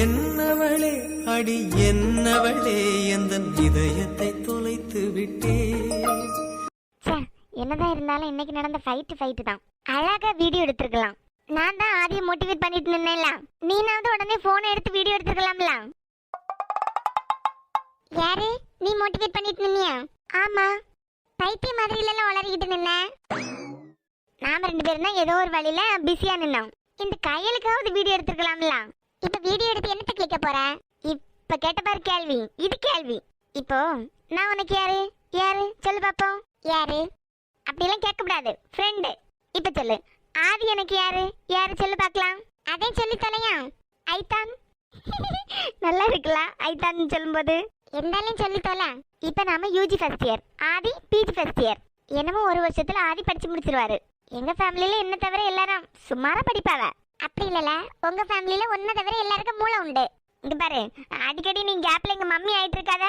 என்னவளே அடி என்னவளே எந்தன் இதயத்தை தொலைத்து விட்டே. என்னதான் இருந்தாலும் இன்னைக்கு நடந்த ஃபைட்டு தான். அழகா வீடியோ எடுத்துருக்கலாம். நான் தான் ஆதியை மோட்டிவேட் பண்ணிட்டு நின்னேன்ல, நீனாவது உடனே போனை எடுத்து வீடியோ எடுத்துக்கலாம்ல. யாரு நீ மோட்டிவேட் பண்ணிட்டு நின்னியா? ஆமா, பைத்திய மாதிரி எல்லாம் வளரிக்கிட்டு நின்ன. நாம 2 பேரும் தான் ஏதோ ஒரு வழியில பிஸியா நின்னோம். இந்த கையலுக்காவது வீடியோ எடுத்துக்கலாம்ல. இப்ப வீடியோ எடுத்து என்னத்த கேட்க போற? இப்ப கேட்ட பாரு கேள்வி, இது கேள்வி. இப்போ நான் உனக்கு யாரு யாரு சொல்லு பாப்போம். யாரு அப்படிலாம் கேட்க கூடாது, ஃப்ரெண்டு. இப்ப சொல்லு, ஆதி எனக்கு யாரு யாரு சொல்லு பாக்கலாம். அதே சொல்லி தொலையா. ஐத்தான். நல்லா இருக்கலாம் ஐத்தான் சொல்லும்போது. இருந்தாலும் சொல்லி தொலை. இப்ப நாம யூஜி ஃபர்ஸ்ட் இயர், ஆதி பிஜி ஃபர்ஸ்ட் இயர். என்னமோ 1 வருஷத்துல ஆதி படிச்சு முடிச்சிருவாரு. எங்க ஃபேமிலியில என்ன தவிர எல்லாரும் சுமாரா படிப்பாவ. அப்படி இல்லல, உங்க ஃபேமிலியில ஒன்ன தவிர எல்லாருக்கும் மூளை உண்டு. இங்க பாரு, அடிக்கடி நீ கேப்ல எங்க மம்மி ஆயிட்டு இருக்காத,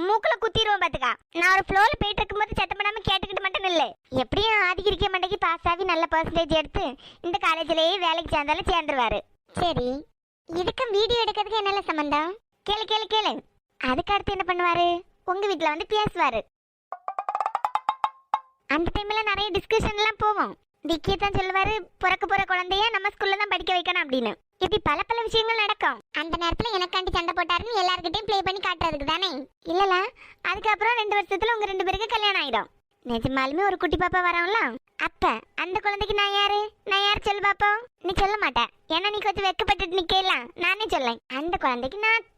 மூக்குல குத்திடுவோம் பாத்துக்கா. நான் ஒரு ஃப்ளோல போயிட்டு இருக்கும்போது சத்தம் பண்ணாம கேட்டுக்கிட்டு மட்டும் இல்ல. எப்படியும் ஆதிக்கு இருக்க மண்டைக்கு பாஸ் ஆகி நல்ல பெர்சன்டேஜ் எடுத்து இந்த காலேஜ்லயே வேலைக்கு சேர்ந்தாலும் சேர்ந்துருவாரு. சரி, இதுக்கும் வீடியோ எடுக்கிறதுக்கு என்னல சம்பந்தம்? கேளு கேளு கேளு. அதுக்கு அடுத்து என்ன பண்ணுவாரு? உங்க வீட்டுல வந்து பேசுவாரு. அந்த டைம்ல நிறைய டிஸ்கஷன் எல்லாம் போவோம். டிக்கே தான் சொல்லுவாரு, பிறக்க போற குழந்தைய நம்ம ஸ்கூல்ல தான் படிக்க வைக்கணும் அப்படின்னு. இப்படி பல விஷயங்கள் நடக்கும். அந்த நேரத்துல எனக்காண்டி சண்டை போட்டாருன்னு எல்லார்கிட்டையும் ப்ளே பண்ணி காட்டுறதுக்கு தானே. இல்லல, அதுக்கப்புறம் 2 வருஷத்துல உங்க 2 பேருக்கு கல்யாணம் ஆயிடும். நிஜமாலுமே ஒரு குட்டி பாப்பா வரவும்ல, அப்ப அந்த குழந்தைக்கு நான் யாரு சொல்லு பாப்போம். நீ சொல்ல மாட்ட, ஏன்னா நீ கொஞ்சம் வெக்கப்பட்டு நிக்கலாம். நானே சொல்லேன், அந்த குழந்தைக்கு நான்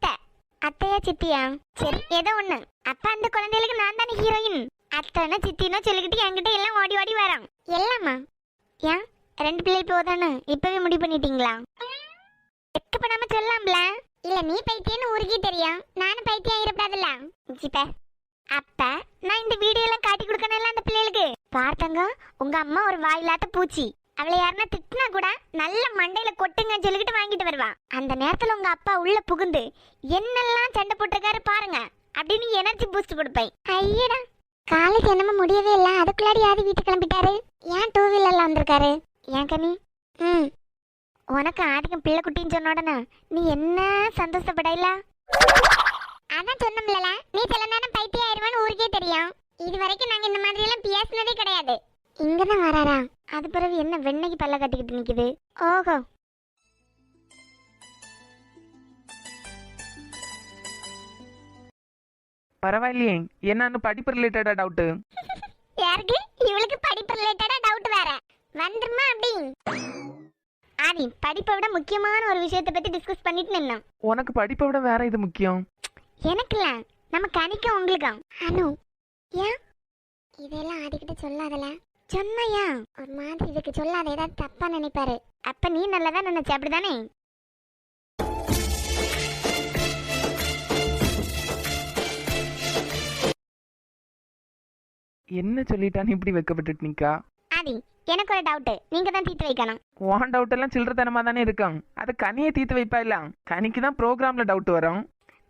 அத்தையா சித்தியா, சரி ஏதோ ஒண்ணு. அப்ப அந்த குழந்தைகளுக்கு நான் தானே ஹீரோயின். அத்தனை சித்தினோ சொல்லிக்கிட்டு என்கிட்ட எல்லாம் ஓடி ஓடி வரோம். எல்லாமா? ஏன் 2 பிள்ளை போதானே இப்பவே முடிவு பண்ணிட்டீங்களா? வெக்கப்படாம சொல்லாம்ல. இல்ல, நீ பைத்தியன்னு ஊருக்கே தெரியும், நானும் பைத்தியம் ஆயிரப்படாதுல்ல. ஜிப்ப அப்ப நான் இந்த வீடியோ எல்லாம் காட்டி கொடுக்கணும்ல அந்த பிள்ளைகளுக்கு. பார்த்தங்க, உங்க அம்மா ஒரு வாயில்லாத பூச்சி. அவளை யாருன்னா திட்டினா கூட நல்ல மண்டையில கொட்டுங்கன்னு சொல்லிக்கிட்டு வாங்கிட்டு வருவா. அந்த நேரத்துல உங்க அப்பா உள்ள புகுந்து என்னெல்லாம் சண்டை போட்டிருக்காரு பாருங்க அப்படின்னு எனர்ஜி பூஸ்ட் கொடுப்பேன். ஐயடா, காலேஜ் என்னமோ முடியவே இல்ல, அதுக்குள்ளாடி ஆதி வீட்டு கிளம்பிட்டாரு. ஏன் 2 வீலர்ல வந்திருக்காரு? ஏன் கனி? உனக்கு ஆதிக்கம் பிள்ளை குட்டின்னு சொன்ன உடனே நீ என்ன சந்தோஷப்படல? அதான் சொன்னோம்ல, நீ சில நேரம் பைத்தியம் ஆயிருவான்னு ஊருக்கே தெரியும். இது வரைக்கும் நாங்க இந்த மாதிரி எல்லாம் பேசினதே கிடையாது. இங்கதான் வராரா? அது பிறகு என்ன வெண்ணைக்கு பல்ல கட்டிக்கிட்டு நிக்குது? ஓஹோ, பரவாயில்லையே, என்னன்னு படிப்பு ரிலேட்டடா டவுட்? யாருக்கு? இவளுக்கு படிப்பு ரிலேட்டடா டவுட் வேற வந்துருமா? அப்படி ஆதி, படிப்பை விட முக்கியமான ஒரு விஷயத்தை பத்தி டிஸ்கஸ் பண்ணிட்டு நின்னோம். உனக்கு படிப்பை விட வேற இது முக்கியம்? எனக்குல நம்ம கணிக்க உங்களுக்கா? அனு, ஏன் இதெல்லாம் ஆதிக்கிட்ட சொல்லாதல? சொன்னையா? ஒரு மாதிரி இதுக்கு சொல்லாத, ஏதாவது தப்பா நினைப்பாரு. அப்ப நீ நல்லதா நினைச்ச, அப்படிதானே? என்ன சொல்லிட்டான்னு இப்படி வைக்கப்பட்டு நிக்கா? ஆதி, எனக்கு ஒரு டவுட், நீங்க தான் தீர்த்து வைக்கணும். உன் டவுட் எல்லாம் சில்லறத்தனமா தானே இருக்கும். அது கனியை தீர்த்து வைப்பா இல்ல? கனிக்கு தான் ப்ரோக்ராம்ல டவுட் வரும்.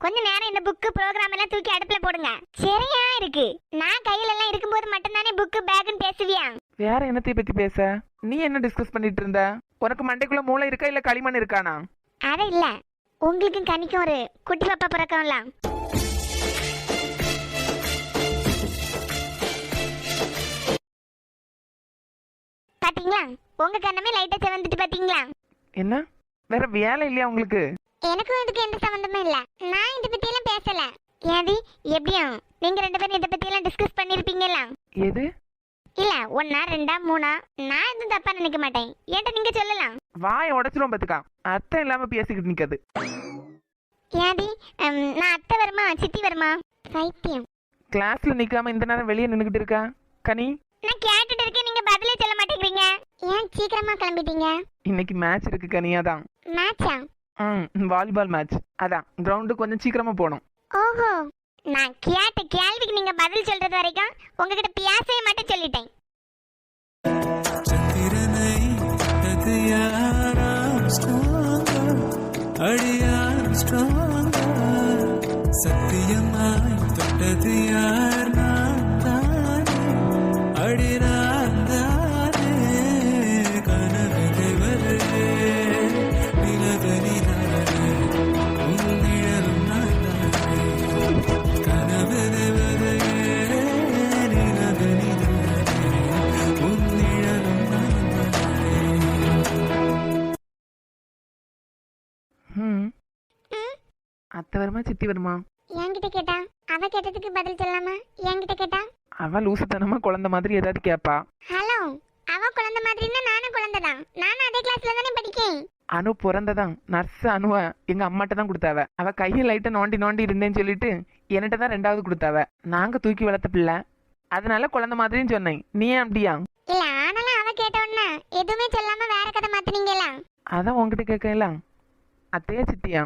கொஞ்ச நேரம் இந்த புக்கு ப்ரோக்ராம் எல்லாம் தூக்கி அடுப்புல போடுங்க. சரியா இருக்கு? நான் கையில எல்லாம் இருக்கும்போது மட்டும் தானே புக்கு பேக்னு பேசுவியா? வேற என்னத்தை பத்தி பேச? நீ என்ன டிஸ்கஸ் பண்ணிட்டு இருந்த? உனக்கு மண்டைக்குள்ள மூளை இருக்கா இல்ல களிமண் இருக்கானா? அது இல்ல, உங்களுக்கும் கனிக்கும் ஒரு குட்டி பாப்பா பிறக்கும்ல. பாத்தீங்களா? உங்க கண்ணமே லைட்டா செவந்துட்டு பாத்தீங்களா? என்ன வேற வேலை இல்லையா உங்களுக்கு? எனக்கும் இதுக்கு எந்த சம்பந்தமும் இல்ல. நான் இத பத்தி எல்லாம் பேசல. ஏதி, எப்படியும் நீங்க 2 பேரும் இத பத்தி எல்லாம் டிஸ்கஸ் பண்ணிருப்பீங்கல. எது? இல்ல 1 2 3 நான் எதுவும் தப்பா நினைக்க மாட்டேன். ஏன்டா நீங்க சொல்லலாம். வாயை உடைச்சிரும் பாத்துக்கா. அர்த்தம் இல்லாம பேசிக்கிட்டு நிக்காது. ஏதி, நான் அத்தை வருமா சித்தி வருமா? பைத்தியம். கிளாஸ்ல நிக்காம இந்த நேரம் வெளியே நின்னுகிட்டு இருக்கா கனி? நான் கேட்டுட்டு இருக்கேன், நீங்க பதிலே சொல்ல மாட்டேங்கிறீங்க. ஏன் சீக்கிரமா கிளம்பிட்டீங்க? இன்னைக்கு மேட்ச் இருக்கு கனியாதான். மேட்சா? Volleyball match. அதான் கிரவுண்டு கொஞ்சம் சீக்கிரமா போகணும். ஓஹோ, நான் கேட்ட கேள்விக்கு நீங்க பதில் சொல்றது வரைக்கும் உங்ககிட்ட பேசவே மாட்டேன் சொல்லிட்டேன். சந்திரனை அது யாராம் ஸ்ட்ராங்கர், அடியார் ஸ்ட்ராங்கர், சத்தியமாய் தொட்டது யார்? நான் தானே, அடினான் தானே, கனவு தேவரே அத்தை வருமா சித்தி வருமா? என்கிட்ட கேட்டா அவ கேட்டதுக்கு பதில் சொல்லாம என்கிட்ட கேட்டா அவ லூசுத்தனமா குழந்தை மாதிரி ஏதாவது கேட்பா. ஹலோ, அவ குழந்தை மாதிரின்னா நானும் குழந்தைதான். நானும் அதே கிளாஸ்ல தானே படிக்கேன். அனு பிறந்ததான் நர்ஸ் அனுவ எங்க அம்மாட்ட தான் கொடுத்தாவ. அவ கையை லைட்டை நோண்டி நோண்டி இருந்தேன்னு சொல்லிட்டு என்கிட்ட தான் 2வது கொடுத்தாவ. நாங்க தூக்கி வளர்த்த பிள்ளை, அதனால குழந்தை மாதிரின்னு சொன்னேன். நீ ஏன் அப்படியா? இல்ல, ஆனாலும் அவ கேட்டோன்னா எதுவுமே சொல்லாம வேற கதை மாத்தினீங்களா? அதான் உங்ககிட்ட கேட்கலாம். அத்தையா சித்தியா?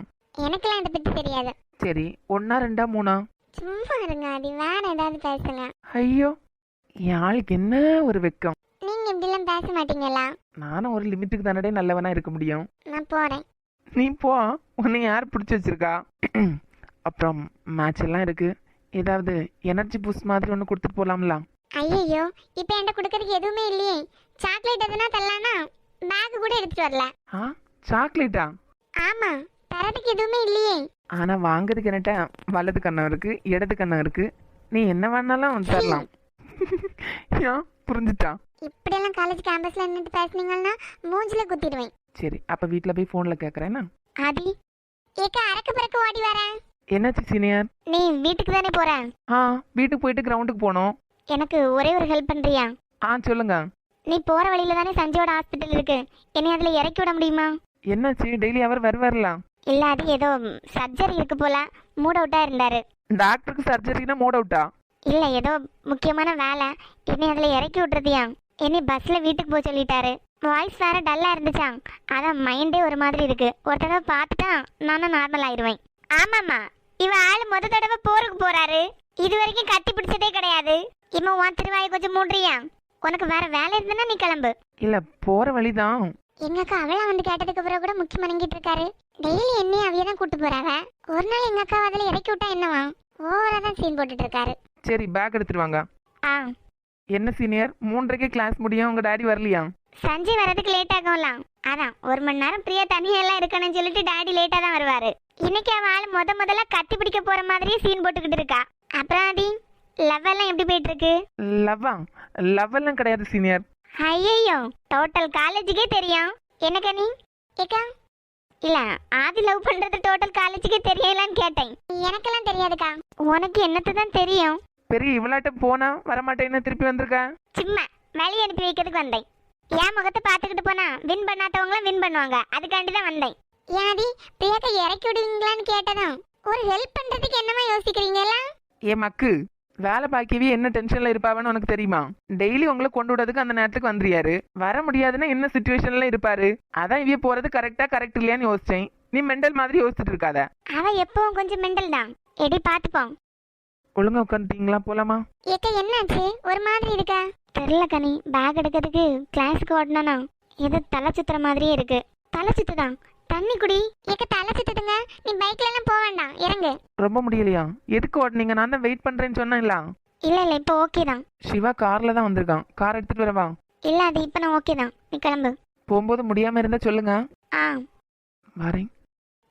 எனக்கெல்லாம் இதை பத்தி தெரியாது. சரி, 1 2 3? சும்மா இருங்க, அது வேற ஏதாவது பேசுங்க. ஐயோ, என் ஆளுக்கு என்ன ஒரு வெக்கம். நீங்க இப்படி எல்லாம் பேச மாட்டீங்களா? நானும் ஒரு லிமிட்டுக்கு தானடே நல்லவனா இருக்க முடியும். நான் போறேன். நீ போ, உன்னை யார் பிடிச்சி வச்சிருக்கா? அப்புறம் மேட்ச் எல்லாம் இருக்கு, ஏதாவது எனர்ஜி பூஸ்ட் மாதிரி ஒன்று கொடுத்துட்டு போலாம்ல? ஐயோ, இப்ப என்கிட்ட கொடுக்கறதுக்கு எதுவுமே இல்லையே. சாக்லேட் எதுனா தரலானா? பேக் கூட எடுத்துட்டு வரல. ஆ, சாக்லேட்டா? ஆமா, தரதுக்கு எதுவுமே இல்லையே. ஆனா வாங்குறதுக்கு என்கிட்ட வலது கண்ணம் இருக்கு, இடது கண்ணம் இருக்கு. நீ என்ன வேணாலும் தரலாம். ஏன் புரிஞ்சுட்டா? இப்படி எல்லாம் காலேஜ் கேம்பஸ்ல நின்று பேசுனீங்கன்னா மூஞ்சில குத்திடுவேன். சரி, அப்ப வீட்ல போய் போன்ல கேக்குறேன்னா. ஆதி, ஏக்க அரக்கு பறக்க ஓடி வரேன். என்னாச்சு சீனியர்? நீ வீட்டுக்கு தானே போற? ஆ, வீட்டுக்கு போயிட்டு கிரவுண்டுக்கு போனோம். எனக்கு ஒரே ஒரு ஹெல்ப் பண்றியா? ஆ, சொல்லுங்க. நீ போற வழியில தானே சஞ்சயோட ஹாஸ்பிட்டல் இருக்கு, என்னை அதுல இறக்கி விட முடியுமா? என்னாச்சு? டெய்லி அவர் வருவார்ல? இல்ல, அது ஏதோ சர்ஜரி இருக்கு போல, மூட் அவுட்டா இருந்தாரு. டாக்டருக்கு சர்ஜரினா மூட் அவுட்டா? இல்ல, ஏதோ முக்கியமான வேலை, என்னை அதுல இறக்கி விட்டுறதியா. என்னை பஸ்ல வீட்டுக்கு போக சொல்லிட்டாரு. வாய்ஸ் வேற டல்லா இருந்துச்சான், அதான் மைண்டே ஒரு மாதிரி இருக்கு. ஒரு தடவை பார்த்துட்டா நானும் நார்மல் ஆயிடுவேன். ஆமாமா, இவ ஆளு முத தடவை போருக்கு போறாரு. இது வரைக்கும் கட்டி பிடிச்சதே கிடையாது. இவன் உன் திருவாயை கொஞ்சம் மூடுறியா? உனக்கு வேற வேலை இருந்தனா நீ கிளம்பு. இல்ல, போற வழிதான். எங்க அக்கா அவளா வந்து கேட்டதுக்கு அப்புறம் கூட முக்கியம் மணங்கிட்டு இருக்காரு. டெய்லி என்னையும் அவைய தான் கூட்டு போறாவ. ஒரு நாள் எங்க அக்கா அதுல இறக்கி விட்டா என்னவா? ஓவரா தான் சீன் போட்டுட்டு இருக்காரு. சரி, பேக் எடுத்துட்டு வாங்க. ஆ, என்ன சீனியர், 3:30 கிளாஸ் முடியும், உங்க டாடி வரலையா? சஞ்சய் வரதுக்கு லேட் ஆகும்லாம். அதான் 1 மணி நேரம் பிரியா தனியெல்லாம் இருக்கணும்னு சொல்லிட்டு டாடி லேட்டா தான் வருவாரு. இன்னைக்கு அவன் ஆளு முதல்ல கத்தி பிடிக்க போற மாதிரியே சீன் போட்டுக்கிட்டு இருக்கா. அப்புறம் ஆதி, லவ் எல்லாம் எப்படி போயிட்டு இருக்கு? லவ் எல்லாம் கிடையாது சீனியர். ஐயோ, டோட்டல் காலேஜுக்கே தெரியும். என்னக்கா நீ? ஏக்கா, இல்ல, ஆதி லவ் பண்றது டோட்டல் காலேஜுக்கே தெரியலான்னு கேட்டேன். எனக்கெல்லாம் தெரியாதுக்கா. உனக்கு என்னத்து தான் தெரியும்? பெரிய இவளாட்ட போனா வரமாட்டேன்னு திருப்பி வந்திருக்க. சும்மா வழி அனுப்பி வைக்கிறதுக்கு வந்தேன். என் முகத்தை பார்த்துக்கிட்டு போனா வின் பண்ணாதவங்களும் வின் பண்ணுவாங்க, அதுக்காண்டி தான் வந்தேன். ஏடி, பிரியாக்கா இறக்கி விடுவீங்களான்னு கேட்டதும் ஒரு ஹெல்ப் பண்றதுக்கு என்னமா யோசிக்கிறீங்களா? ஏ மக்கு, வேலை பாக்கியவே என்ன டென்ஷன்ல இருப்பாவன்னு உனக்கு தெரியுமா? டெய்லி உங்களை கொண்டு விடுறதுக்கு அந்த நேரத்துக்கு வந்துறியாரு. வர முடியாதுன்னா என்ன சுச்சுவேஷன்ல இருப்பாரு. அதான் இவ போறது கரெக்ட் இல்லையான்னு யோசிச்சேன். நீ மெண்டல் மாதிரி யோசிச்சுட்டு இருக்காத. அவ எப்பவும் கொஞ்சம் மெண்டல் தான். எடி பாத்துப்போம். ஒழுங்கா உட்காந்துட்டீங்களா? போலாமா? ஏக்க, என்னாச்சு ஒரு மாதிரி இருக்கா? தெரியல கனி, பேக் எடுக்கிறதுக்கு கிளாஸுக்கு ஓடனா ஏதோ தலை சுத்துற மாதிரியே இருக்கு. தலை சுத்துதான். தண்ணி குடி. ஏக்க, தலை சுத்துதுங்க. நீ பைக்ல எல்லாம் போக வேண்டாம், இறங்கு. ரொம்ப முடியலையா? எதுக்கு ஓடுனீங்க? நான் தான் வெயிட் பண்றேன்னு சொன்னேன்ல. இல்ல இப்போ ஓகே தான். சிவா கார்ல தான் வந்திருக்கான். கார் எடுத்துட்டு வரவா? இல்ல, அது இப்ப நான் ஓகே தான். நீ கிளம்பு. போகும்போது முடியாம இருந்தா சொல்லுங்க. ஆ, வரேன்.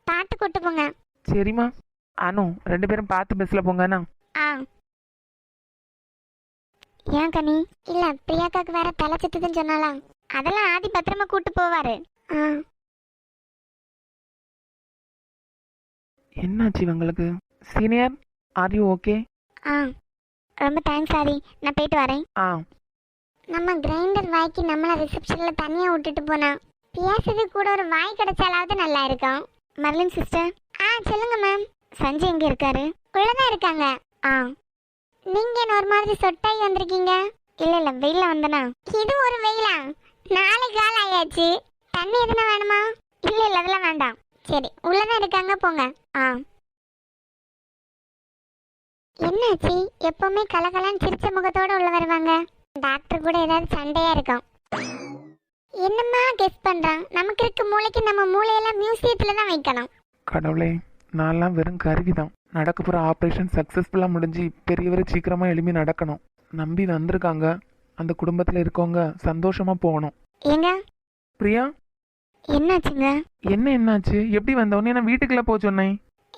பார்த்து கூட்டு போங்க. சரிம்மா. அனு, 2 பேரும் பார்த்து பஸ்ல போங்கண்ணா. ஆ. ஏன் கனி? இல்ல, பிரியாக்காக்கு வேற தலை சுத்துதுன்னு சொன்னாலா? அதெல்லாம் ஆதி பத்திரமா கூட்டு போவாரு. ஆ. என்னாச்சு இவங்களுக்கு? Senior, are you okay? ஆ, ரொம்ப தேங்க்ஸ் ஆதி, நான் போயிட்டு வரேன். ஆ. நம்ம கிரைண்டர் வாய்க்கு நம்மள ரிசப்ஷன்ல தனியா விட்டுட்டு போனா பேசுறது கூட ஒரு வாய் கிடைச்சாலாவது நல்லா இருக்கும். Marilyn sister. ஆ, சொல்லுங்க மேம். சஞ்சய் எங்க இருக்காரு? உள்ளதான் இருக்காங்க. ஆ. நீங்க என்ன ஒரு மாதிரி சொட்டாய் வந்திருக்கீங்க? இல்ல, வெயில வந்தனா. இது ஒரு வெயிலா? 4 கால் ஆயாச்சு. தண்ணி எதுனா வேணுமா? இல்ல, அதெல்லாம் வேண்டாம். சரி, உள்ளதான் இருக்காங்க, போங்க. ஆ. என்னாச்சு? எப்பவுமே கலகலன்னு சிரிச்ச முகத்தோட உள்ள வருவாங்க. டாக்டர் கூட ஏதாவது சண்டையா இருக்கும். என்னம்மா கெஸ் பண்றான்? நமக்கு இருக்க மூளைக்கு நம்ம மூளையெல்லாம் மியூசியத்துல தான் வைக்கணும். கடவுளே, நான்லாம் வெறும் கருவிதான். நடக்க போற ஆப்ரேஷன் சக்சஸ்ஃபுல்லா முடிஞ்சு பெரியவர் சீக்கிரமா எழுப்பி நடக்கணும். நம்பி வந்திருக்காங்க. அந்த குடும்பத்துல இருக்கவங்க சந்தோஷமா போகணும். ஏங்க, பிரியா, என்னாச்சுங்க? என்னாச்சு? எப்படி வந்தவொடனே நான் வீட்டுக்குள்ள போக சொன்னேன்?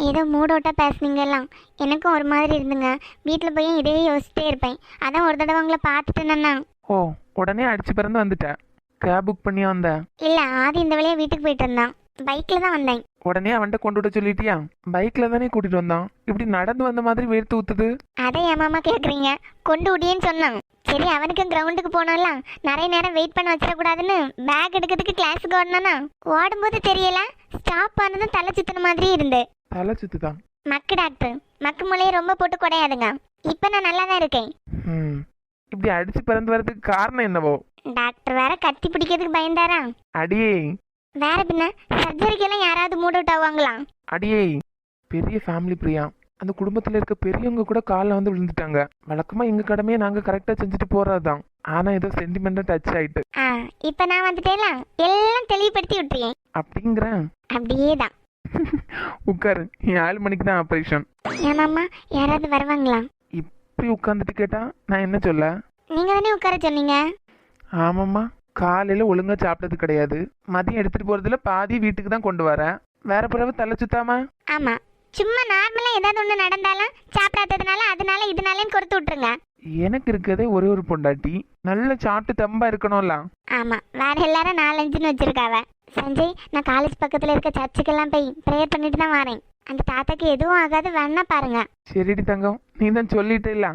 ஏதோ மூடோட்டா பேசுனீங்க எல்லாம். எனக்கும் ஒரு மாதிரி இருந்துங்க. வீட்டில் போய் இதையே யோசிச்சிட்டே இருப்பேன். அதான் ஒரு தடவை உங்களை பார்த்துட்டேன்னா. ஓ, உடனே அடிச்சு பிறந்து வந்துட்டேன். கேப் புக் பண்ணி வந்தேன். இல்ல, ஆதி இந்த வழியா வீட்டுக்கு போயிட்டு இருந்தான். பைக்ல தான் வந்தேன். உடனே அவன்கிட்ட கொண்டு விட சொல்லிட்டியா? பைக்ல தானே கூட்டிட்டு வந்தான், இப்படி நடந்து வந்த மாதிரி வேர்த்து ஊத்துது. அதை ஏமாமா கேக்குறீங்க? கொண்டு விடியேன்னு சொன்னான். சரி, அவனுக்கு கிரவுண்டுக்கு போனோம்ல, நிறைய நேரம் வெயிட் பண்ண வச்சிடக்கூடாதுன்னு பேக் எடுக்கிறதுக்கு கிளாஸுக்கு ஓடனா ஓடும்போது தெரியல, ஸ்டாப் ஆனதும் தலை சுத்தின மாதிரி இருந்து. தலை சுத்துதான். மக்கு டாக்டர், மக்கு மூளையை ரொம்ப போட்டு குடையாதுங்க. இப்ப நான் நல்லா தான் இருக்கேன். இப்படி அடிச்சு பிறந்து வர்றதுக்கு காரணம் என்னவோ? டாக்டர் வேற கத்தி பிடிக்கிறதுக்கு பயந்தாரா? அடியே வேற பின்ன சர்ஜரிக்கெல்லாம் யாராவது மூட் அவுட் ஆவாங்களா? அடியே, பெரிய ஃபேமிலி பிரியா, அந்த குடும்பத்துல இருக்க பெரியவங்க கூட காலில் வந்து விழுந்துட்டாங்க. வழக்கமா எங்க கடமையை நாங்க கரெக்டா செஞ்சுட்டு போறதுதான். ஆனா ஏதோ சென்டிமெண்டா டச் ஆயிட்டு. இப்ப நான் வந்துட்டேல, எல்லாம் தெளிவுபடுத்தி விட்டுறேன். அப்படிங்கிறேன். அப்படியே தான். உட்காரு, 7 மணிக்கு தான் ஆபரேஷன். ஏமாமா, யாராவது வருவாங்களா? இப்படி உட்காந்துட்டு கேட்டா நான் என்ன சொல்ல? நீங்க தானே உட்கார சொன்னீங்க. ஆமாம்மா, காலையில ஒழுங்கா சாப்பிட்டது கிடையாது, மதியம் எடுத்துட்டு போறதுல பாதி வீட்டுக்கு தான் கொண்டு வரேன். வேற பிறகு தலை சுத்தாம? ஆமா, சும்மா நார்மலா ஏதாவது ஒண்ணு நடந்தாலும் சாப்பிடாததுனால அதனால இதனாலேன்னு கொடுத்து விட்டுருங்க. எனக்கு இருக்கதே ஒரே ஒரு பொண்டாட்டி, நல்ல சாப்பிட்டு தம்பா இருக்கணும்ல. ஆமா, வேற எல்லாரும் 4-5ன்னு வச்சிருக்காவ. சஞ்சய், நான் காலேஜ் பக்கத்துல இருக்க சர்ச்சுக்கெல்லாம் போய் ப்ரேயர் பண்ணிட்டு தான் வரேன். அந்த தாத்தாக்கு எதுவும் ஆகாது, வேணா பாருங்க. சரிடி தங்கம், நீ தான் சொல்லிட்டே இல்ல.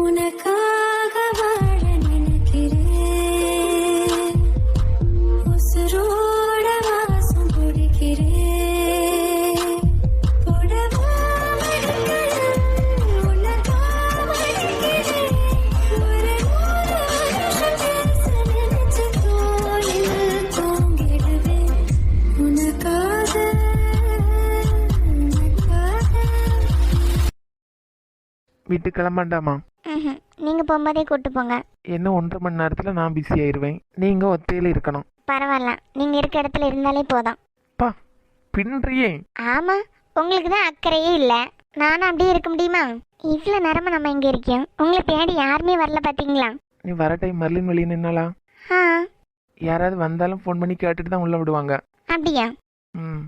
உனக்காக வாழ நினைக்கிறேன், உசுரோட வாசம் பிடிக்கிறேன், புடவா மடிக்கிறேன், உனக்காக மடிக்கிறேன், ஒரு 100 வருஷம் பேச நினைச்சு தோளில் தூங்கிடுவேன். உனக்காக வீட்டுக்கு கிளம்பாண்டாமா? நீங்க போகும்போதே கூட்டு போங்க. என்ன 1.5 மணி நேரத்துல நான் பிஸி ஆயிருவேன், நீங்க ஒத்தையில இருக்கணும். பரவாயில்ல, நீங்க இருக்க இடத்துல இருந்தாலே போதும். பா பின்றியே. ஆமா, உங்களுக்கு தான் அக்கறையே இல்ல, நானும் அப்படியே இருக்க முடியுமா? இவ்வளவு நேரமா நம்ம இங்க இருக்கோம், உங்களை தேடி யாருமே வரல பாத்தீங்களா? நீ வர டைம் மர்லின் வெளியே நின்னாலா? ஆ, யாராவது வந்தாலும் ஃபோன் பண்ணி கேட்டுட்டு தான் உள்ள விடுவாங்க. அப்படியா? ம்.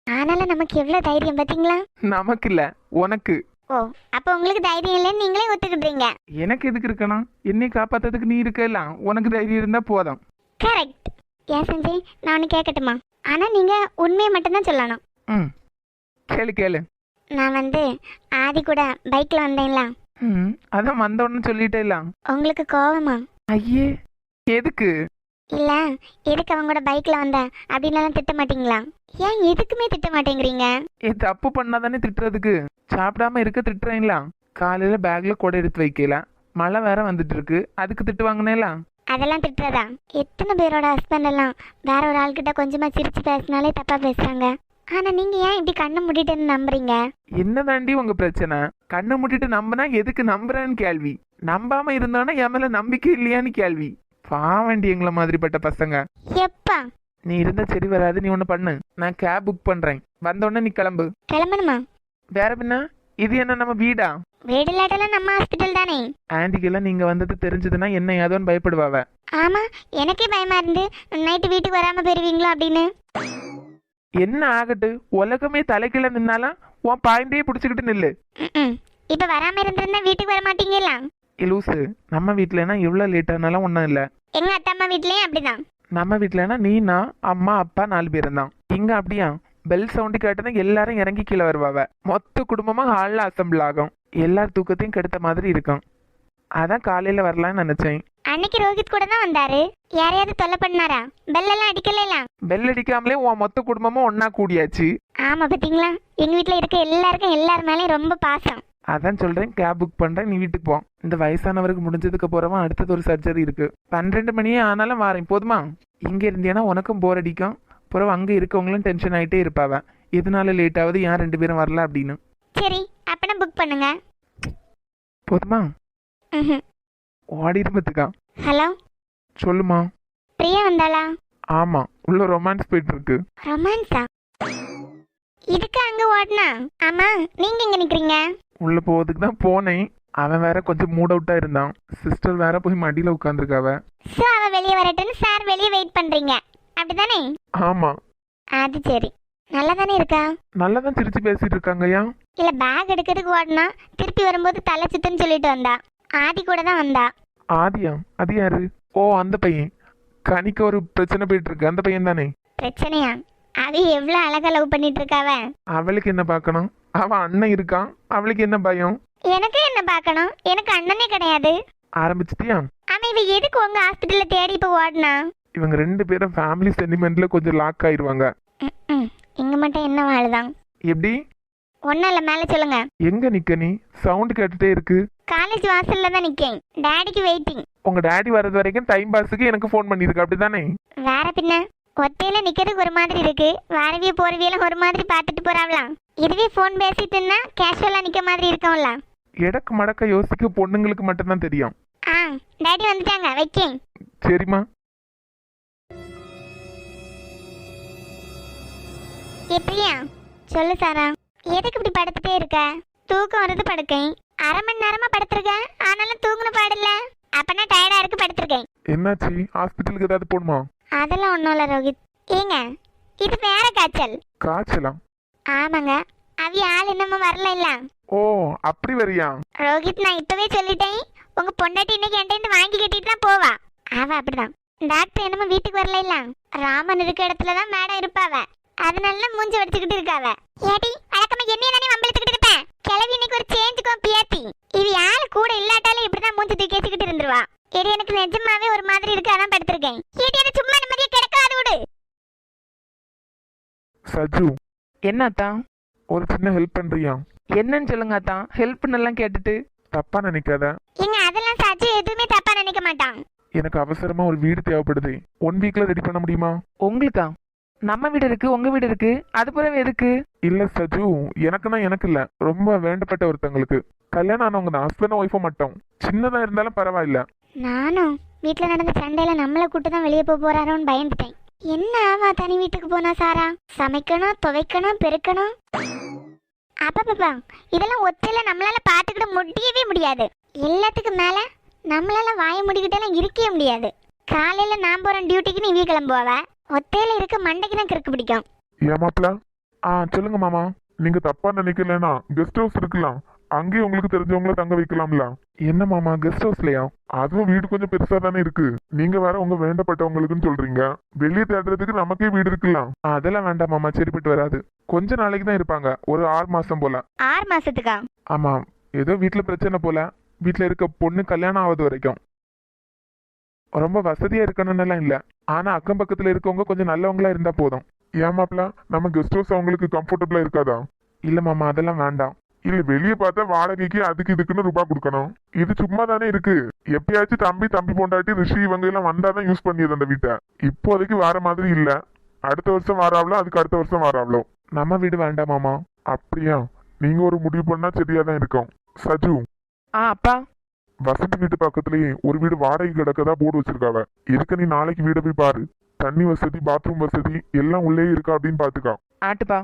ஆனாலும் நமக்கு எவ்வளவு தைரியம் பாத்தீங்களா? நமக்கு இல்ல, உனக்கு. ஓ, அப்ப உங்களுக்கு தைரியம் இல்லைன்னு நீங்களே ஒத்துக்கிட்டீங்க. எனக்கு எதுக்கு இருக்கணும்? என்னை காப்பாத்துறதுக்கு நீ இருக்கல, உனக்கு தைரியம் இருந்தா போதும். கரெக்ட். ஏன் சஞ்சய், நான் ஒன்று கேட்கட்டுமா? ஆனா நீங்க உண்மையை மட்டும்தான் சொல்லணும். ம், கேளு கேளு. நான் ஆதி கூட பைக்ல வந்தேன்ல. ம், அதான் வந்த உடனே சொல்லிட்டே இல்ல. உங்களுக்கு கோவமா? ஐயே, எதுக்கு? இல்ல, எதுக்கு அவங்க கூட பைக்ல வந்த அப்படின்னு திட்ட மாட்டீங்களா? ஏன் எதுக்குமே திட்ட மாட்டேங்கிறீங்க? தப்பு பண்ணாதானே திட்டுறதுக்கு? சாப்பிடாம இருக்க திட்டுறீங்களா? காலையில பேக்ல கூட எடுத்து வைக்கல, மழை வேற வந்துட்டு இருக்கு, அதுக்கு திட்டு வாங்கினேல. அதெல்லாம் திட்டுறதா? எத்தனை பேரோட ஹஸ்பண்ட் எல்லாம் வேற ஒரு ஆள்கிட்ட கொஞ்சமா சிரிச்சு பேசினாலே தப்பா பேசுறாங்க. ஆனா நீங்க ஏன் இப்படி கண்ணை மூடிட்டு நம்புறீங்க? என்னதாண்டி உங்க பிரச்சனை? கண்ணை மூடிட்டு நம்பினா எதுக்கு நம்புறேன்னு கேள்வி, நம்பாம இருந்தானா என் மேல நம்பிக்கை இல்லையான்னு கேள்வி. பாவண்டி எங்களை மாதிரிப்பட்ட பசங்க. எப்பா? நீ இருந்தா சரி வராது, நீ ஒண்ணு பண்ணு, நான் கேப் புக் பண்றேன், வந்த உடனே நீ கிளம்பு. கிளம்பணுமா? வேற பின்ன, இது என்ன நம்ம வீடா? வீடு இல்லாட்டெல்லாம் நம்ம ஹாஸ்பிட்டல் தானே. ஆன்டிக்கெல்லாம் நீங்க வந்தது தெரிஞ்சதுன்னா என்ன ஏதோன்னு பயப்படுவாவ. ஆமா, எனக்கே பயமா இருந்து நைட்டு வீட்டுக்கு வராம போயிருவீங்களோ அப்படின்னு. என்ன ஆகட்டு, உலகமே தலைக்கீழ நின்னாலும் உன் பாயிண்டே புடிச்சுக்கிட்டு நில்லு. இப்ப வராம இருந்திருந்தா வீட்டுக்கு வர மாட்டீங்களா? லூசு, நம்ம வீட்டுலனா எவ்வளவு லேட் ஆனாலும் ஒன்றும் இல்லை. எங்க அத்தை அம்மா வீட்லயும் அப்படிதான். நம்ம வீட்டுலனா நீ, நான், அம்மா, அப்பா 4 பேரும் தான். இங்க அப்படியா? பெல் சவுண்டு கேட்டதான் எல்லாரும் இறங்கி கீழே வருவாவ, மொத்த குடும்பமா ஹாலில் அசம்பிள் ஆகும், எல்லார் தூக்கத்தையும் கெடுத்த மாதிரி இருக்கும். அதான் காலையில வரலான்னு நினைச்சேன். அன்னைக்கு ரோஹித் கூட தான் வந்தாரு, யாரையாவது தொல்லை பண்ணாரா? பெல் எல்லாம் அடிக்கலாம். பெல் அடிக்காமலே உன் மொத்த குடும்பமும் ஒன்னா கூடியாச்சு. ஆமா, பாத்தீங்களா, எங்க வீட்டுல இருக்க எல்லாருக்கும் எல்லார் மேலயும் ரொம்ப பாசம். அதான் சொல்றேன், கேப் புக் பண்றேன், நீ வீட்டுக்கு போ. இந்த வயசானவருக்கு முடிஞ்சதுக்கு அப்புறமா அடுத்தது ஒரு சர்ஜரி இருக்கு. 12 மணியே ஆனாலும் வாரேன், போதுமா? இங்க இருந்தேன்னா உனக்கும் போர் அடிக்கும், அப்புறம் அங்க இருக்கவங்களும் டென்ஷன் ஆயிட்டே இருப்பாவ, எதனால லேட் ஆகுது, ஏன் 2 பேரும் வரல அப்படின்னு. சரி, அப்பனா புக் பண்ணுங்க. போதுமா? ஓடிருமத்துக்கா. ஹலோ, சொல்லுமா. பிரியா வந்தாளா? ஆமா, உள்ள ரொமான்ஸ் போயிட்டு இருக்கு. ரொமான்ஸா? இதுக்கு அங்க ஓடனா? ஆமா, நீங்க எங்க நிக்கிறீங்க? உள்ள போவதுக்கு தான் போனேன், அவன் வேற கொஞ்சம் மூட் அவுட்டா இருந்தான், சிஸ்டர் வேற போய் மடியில உட்காந்துருக்காவ. சோ அவ வெளியே வரட்டுன்னு சார் வெளியே வெயிட் பண்றீங்க, அப்படிதானே? ஆமா. அது சரி, நல்லா தானே இருக்கா? நல்லா தான் சிரிச்சு பேசிட்டு இருக்காங்கய்யா. இல்ல, பேக் எடுக்கிறதுக்கு ஓடனா, திருப்பி வரும்போது தலை சுத்தன்னு சொல்லிட்டு வந்தா. ஆதி கூட தான் வந்தா. ஆதியா? அது யாரு? ஓ, அந்த பையன். கனிக்கு ஒரு பிரச்சனை போயிட்டு இருக்கு, அந்த பையன் தானே? பிரச்சனையா? அவ எவ்வளவு அழகா லவ் பண்ணிட்டு இருக்காவ. அவளுக்கு என்ன பார்க்கணும், அவன் அண்ணன் இருக்கான், அவளுக்கு என்ன பயம்? எனக்கு என்ன பார்க்கணும், எனக்கு அண்ணனே கிடையாது. ஆரம்பிச்சிட்டியா? அவன் இவ எதுக்கு உங்க ஹாஸ்பிட்டல்ல தேடி இப்ப ஓடுனா? இவங்க 2 பேரும் ஃபேமிலி சென்டிமெண்ட்ல கொஞ்சம் லாக் ஆயிருவாங்க. இங்க மட்டும் என்ன வாழுதான்? எப்படி? ஒன்னும் இல்ல, மேல சொல்லுங்க. எங்க நிக்க நீ? சவுண்ட் கேட்டுட்டே இருக்கு. காலேஜ் வாசல்ல தான் நிக்கேன், டாடிக்கு வெயிட்டிங். உங்க டாடி வர்றது வரைக்கும் டைம் பாஸுக்கு எனக்கு ஃபோன் பண்ணிருக்க, அப்படிதானே? வேற பின்ன ஒத்தையில நிக்கிறதுக்கு ஒரு மாதிரி இருக்கு, வாரவிய போறவியெல்லாம் ஒரு மாதிரி பார்த்துட்டு போறாவலாம். இதுவே ஃபோன் பேசிட்டுன்னா கேஷுவலா நிக்க மாதிரி இருக்கும்ல. எடக்கு மடக்க யோசிக்க பொண்ணுங்களுக்கு மட்டும்தான் தெரியும். டாடி வந்துட்டாங்க, வைக்கேன். சரிம்மா. எப்படியா? சொல்லு சாரா. எதுக்கு இப்படி படுத்துட்டே இருக்க? தூக்கம் வருது, படுக்கேன். அரை மணி நேரமா படுத்திருக்கேன், ஆனாலும் தூங்குன பாடல. அப்பனா டயர்டா இருக்கு, படுத்திருக்கேன். என்னாச்சு? ஹாஸ்பிட்டலுக்கு ஏதாவது போகணுமா? அதெல்லாம் ஒண்ணும் இல்ல ரோஹித். ஏங்க, இது வேற காய்ச்சல். காய்ச்சலா? ஆமாங்க, அவிய ஆள் இன்னமும் வரல இல்ல. ஓ, அப்படி வரியா? ரோஹித், நான் இப்பவே சொல்லிட்டேன், உங்க பொண்டாட்டி இன்னைக்கு என்கிட்ட வாங்கி கட்டிட்டு தான் போவா. அவ அப்படிதான். டாக்டர் என்னமோ வீட்டுக்கு வரல இல்ல, ராமன் இருக்க இடத்துலதான் மேடம் இருப்பாவ. அதனால மூஞ்சி வடிச்சுக்கிட்டு இருக்காவ. ஏடி, வழக்கமா என்னைய தானே வம்பளத்துக்கிட்டு இருப்பேன். கிளவி இன்னைக்கு ஒரு சேஞ்சுக்கும் பியாத்தி. இவ யாரு கூட இல்லாட்டாலும் இப்படிதான் மூஞ்சி தூக்கி வச்சுக்கிட்டு இருந்துருவா. ஏடி, எனக்கு நிஜமாவே ஒரு மாதிரி இருக்கு, அதான் படுத்திருக்கேன். ஏடி, எனக்கு சும்மா நிம்மதியா கிடக்காது விடு. சஜு, என்னத்தா? ஒரு சின்ன ஹெல்ப் பண்றியா? என்னன்னு சொல்லுங்க அத்தா. ஹெல்ப்னு எல்லாம் கேட்டுட்டு தப்பா நினைக்காத. ஏங்க, அதெல்லாம் சஜு எதுவுமே தப்பா நினைக்க மாட்டான். எனக்கு அவசரமா ஒரு வீடு தேவைப்படுது. 1 வீக்ல ரெடி பண்ண முடியுமா? உங்களுக்கா? நம்ம வீடு இருக்கு, உங்க வீடு இருக்கு, அது பிறகு எதுக்கு? இல்ல சஜு, எனக்குன்னா எனக்கு இல்ல, ரொம்ப வேண்டப்பட்ட ஒருத்தங்களுக்கு. கல்யாணம் ஆனவங்க தான், ஹஸ்பண்ட் ஒய்ஃபும் மட்டும். சின்னதா இருந்தாலும் பரவாயில்ல. நானும் வீட்டுல நடந்த சண்டையில நம்மளை கூட்டு தான் வெளியே போக போறாரோன்னு பயந்துட்டேன். என்ன ஆவா தனி வீட்டுக்கு போனா சாரா? சமைக்கணும், துவைக்கணும், பெருக்கணும். அப்பப்பா, இதெல்லாம் ஒத்தையில நம்மளால பாத்துக்கிட முடியவே முடியாது. எல்லாத்துக்கும் மேல நம்மளால வாய முடிக்கிட்டெல்லாம் இருக்கவே முடியாது. காலையில நான் போறேன் டியூட்டிக்கு, நீ கிளம்புவ. ஒத்தையில இருக்க மண்டைக்கு தான் கிறுக்கு பிடிக்கும். ஏமாப்ல? சொல்லுங்க மாமா. நீங்க தப்பா நினைக்கலனா கெஸ்ட் ஹவுஸ் இருக்கலாம், அங்கேயும் உங்களுக்கு தெரிஞ்சவங்கள தங்க வைக்கலாம்ல. என்ன மாமா, கெஸ்ட் ஹவுஸ்லயா? அதுவும் வீடு கொஞ்சம் பெருசா தானே இருக்கு. நீங்க வேற உங்க வேண்டப்பட்டவங்களுக்குன்னு சொல்றீங்க. வெளியே தேடுறதுக்கு நமக்கே வீடு இருக்கலாம். அதெல்லாம் வேண்டாம் மாமா, சரிப்பட்டு வராது. கொஞ்ச நாளைக்கு தான் இருப்பாங்க, ஒரு 6 மாசம் போல. 6 மாசத்துக்கா? ஆமா, ஏதோ வீட்டுல பிரச்சனை போல. வீட்டுல இருக்க பொண்ணு கல்யாணம் ஆகுது வரைக்கும். ரொம்ப வசதியா இருக்கணும்னு எல்லாம் இல்ல, ஆனா அக்கம் பக்கத்துல இருக்கவங்க கொஞ்சம் நல்லவங்களா இருந்தா போதும். ஏமாப்ல, நம்ம கெஸ்ட் ஹவுஸ் அவங்களுக்கு கம்ஃபர்டபுளா இருக்காதா? இல்ல மாமா, அதெல்லாம் வேண்டாம். இல்ல, வெளியே பார்த்தா வாடகைக்கு அதுக்கு இதுக்குன்னு ரூபா கொடுக்கணும். இது சும்மா தானே இருக்கு. எப்பயாச்சும் தம்பி பொண்டாட்டி ரிஷி இவங்க எல்லாம் வந்தாதான் யூஸ் பண்ணியது அந்த வீட்டை. இப்போதைக்கு வேற மாதிரி இல்ல. அடுத்த வருஷம் வாராவளோ, அதுக்கு அடுத்த வருஷம் வாராவளோ. நம்ம வீடு வேண்டாம் மாமா. அப்படியா? நீங்க ஒரு முடிவு பண்ணா சரியா தான் இருக்கும். சஜு, அப்பா, வசந்தி வீட்டு பக்கத்துலயே ஒரு வீடு வாடகை கிடக்கதா போர்டு வச்சிருக்காவ. இதுக்கு நீ நாளைக்கு வீட போய் பாரு. தண்ணி வசதி, பாத்ரூம் வசதி எல்லாம் உள்ளே இருக்கா அப்படின்னு பாத்துக்கா. ஆட்டுப்பா.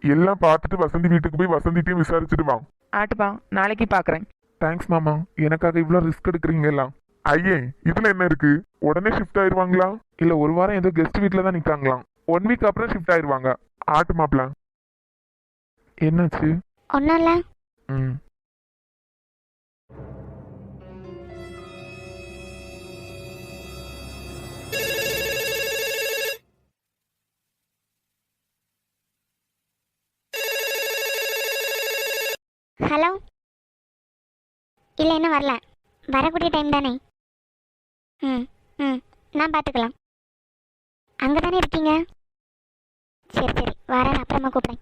எல்லாம் பார்த்துட்டு வசந்தி வீட்டுக்கு போய் வசந்திட்டையும் விசாரிச்சுட்டு வா. ஆட்டுப்பா, நாளைக்கு பாக்குறேன். தேங்க்ஸ் மாமா, எனக்காக இவ்வளவு ரிஸ்க் எடுக்கிறீங்க எல்லாம். ஐயே, இதுல என்ன இருக்கு? உடனே ஷிஃப்ட் ஆயிருவாங்களா? இல்ல, ஒரு வாரம் ஏதோ கெஸ்ட் வீட்ல தான் நிக்காங்களாம். 1 வீக் அப்புறம் ஷிஃப்ட் ஆயிருவாங்க. ஆட்டு மாப்ள. என்னாச்சு? ஒன்னும் இல்ல. ம். ஹலோ. இல்ல, என்ன வரல. வரக்கூடிய டைம் தானே. ம் ம் நான் பார்த்துக்கலாம். அங்கே தானே இருக்கீங்க? சரி சரி, வரேன், அப்புறமா கூப்பிடுறேன்.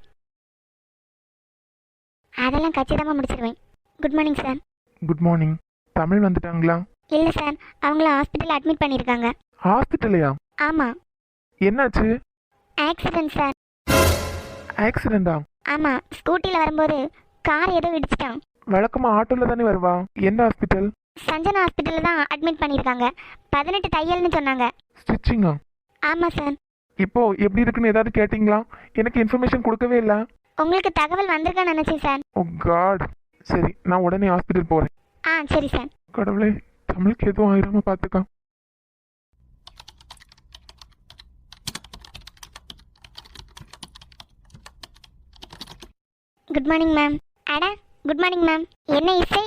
அதெல்லாம் கச்சிதமாக முடிச்சிடுவேன். Good morning sir. Good morning. Tamil வந்துட்டாங்களா? இல்லை சார், அவங்கள ஹாஸ்பிட்டல் அட்மிட் பண்ணியிருக்காங்க. ஹாஸ்பிட்டலையா? ஆமாம். என்னாச்சு? Accident sir. ஆக்சிடென்டா? ஆமாம், ஸ்கூட்டியில் வரும்போது கார் ஏதோ இடிச்சிட்டான். வழக்கமா ஆட்டோல தானே வருவா. எந்த ஹாஸ்பிட்டல்? சஞ்சனா ஹாஸ்பிட்டலில் தான் அட்மிட் பண்ணியிருக்காங்க. 18 தையல்னு சொன்னாங்க. ஸ்டிச்சிங்கா? ஆமாம் சார். இப்போ எப்படி இருக்குன்னு ஏதாவது கேட்டிங்களா? எனக்கு இன்ஃபர்மேஷன் கொடுக்கவே இல்லை. உங்களுக்கு தகவல் வந்திருக்கான்னு நினச்சேன் சார். ஓ காட். சரி, நான் உடனே ஹாஸ்பிட்டல் போறேன். சரி சார். கடவுளே, தமிழுக்கு எதுவும் ஆயிராம பார்த்துக்கா. Good morning ma'am. அட, குட் மார்னிங் மேம். என்ன இசை,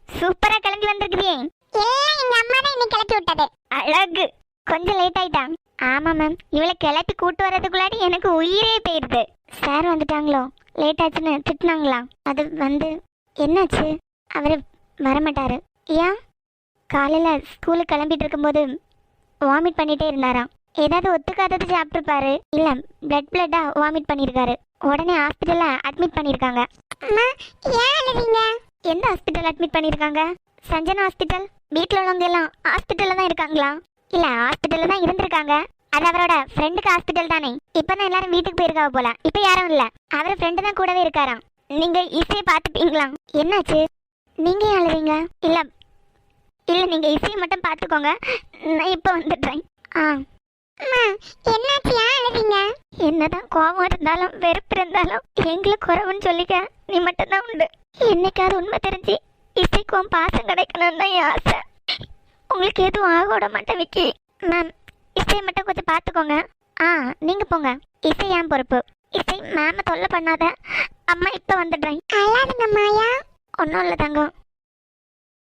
சூப்பரா கிளம்பி வந்திருக்கிறீங்க. எல்லாம் எங்க அம்மா தான் இன்னைக்கு கிளப்பி விட்டது. அழகு. கொஞ்சம் லேட் ஆயிட்டான். ஆமாம் மேம், இவளை கிளப்பி கூட்டு வர்றதுக்குள்ளாடி எனக்கு உயிரே போயிடுது. சார் வந்துட்டாங்களோ, லேட் ஆச்சுன்னு திட்டினாங்களா? அது வந்து என்னாச்சு? அவர் வரமாட்டாரு. ஏன்? காலையில் ஸ்கூலுக்கு கிளம்பிட்டு இருக்கும்போது வாமிட் பண்ணிட்டே இருந்தாராம். ஏதாவது ஒத்துக்காதது சாப்பிட்டுருப்பாரு. இல்லை, பிளட்டாக வாமிட் பண்ணியிருக்காரு. உடனே ஹாஸ்பிட்டலில் அட்மிட் பண்ணியிருக்காங்க. அம்மா, ஏன் அழுவீங்க? எந்த ஹாஸ்பிட்டல் அட்மிட் பண்ணியிருக்காங்க? சஞ்சனா ஹாஸ்பிட்டல். வீட்டில் உள்ளவங்க எல்லாம் ஹாஸ்பிட்டலில் தான் இருக்காங்களா? இல்லை, ஹாஸ்பிட்டலில் தான் இருந்திருக்காங்க. அது அவரோட ஃப்ரெண்டுக்கு ஹாஸ்பிட்டல் தானே. இப்போ தான் எல்லாரும் வீட்டுக்கு போயிருக்காவ போல. இப்போ யாரும் இல்லை, அவர் ஃப்ரெண்டு தான் கூடவே இருக்காராம். நீங்கள் இசையை பார்த்துப்பீங்களா? என்னாச்சு? நீங்கள் ஏன் அழுவீங்க? இல்லை இல்லை, நீங்கள் இசையை மட்டும் பார்த்துக்கோங்க, நான் இப்போ வந்துடுறேன். ஆ என்னாச்சு? ஏன் அழுவீங்க? என்னதான் கோபம் இருந்தாலும் வெறுப்பு இருந்தாலும் எங்களுக்கு குறவுன்னு சொல்லிக்க நீ மட்டும்தான் உண்டு. என்னைக்காவது உண்மை தெரிஞ்சு இசைக்கும் பாசம் கிடைக்கணும்னு தான் என் ஆசை. உங்களுக்கு எதுவும் ஆக விட மாட்டேன் விக்கி. மேம், இசையை மட்டும் கொஞ்சம் பார்த்துக்கோங்க. ஆ, நீங்கள் போங்க. இசை ஏன் பொறுப்பு. இசை மேமை தொல்லை பண்ணாத. அம்மா இப்போ வந்துடுறேன். அழாதுங்க மாயா. ஒன்றும் இல்லை தங்கம்.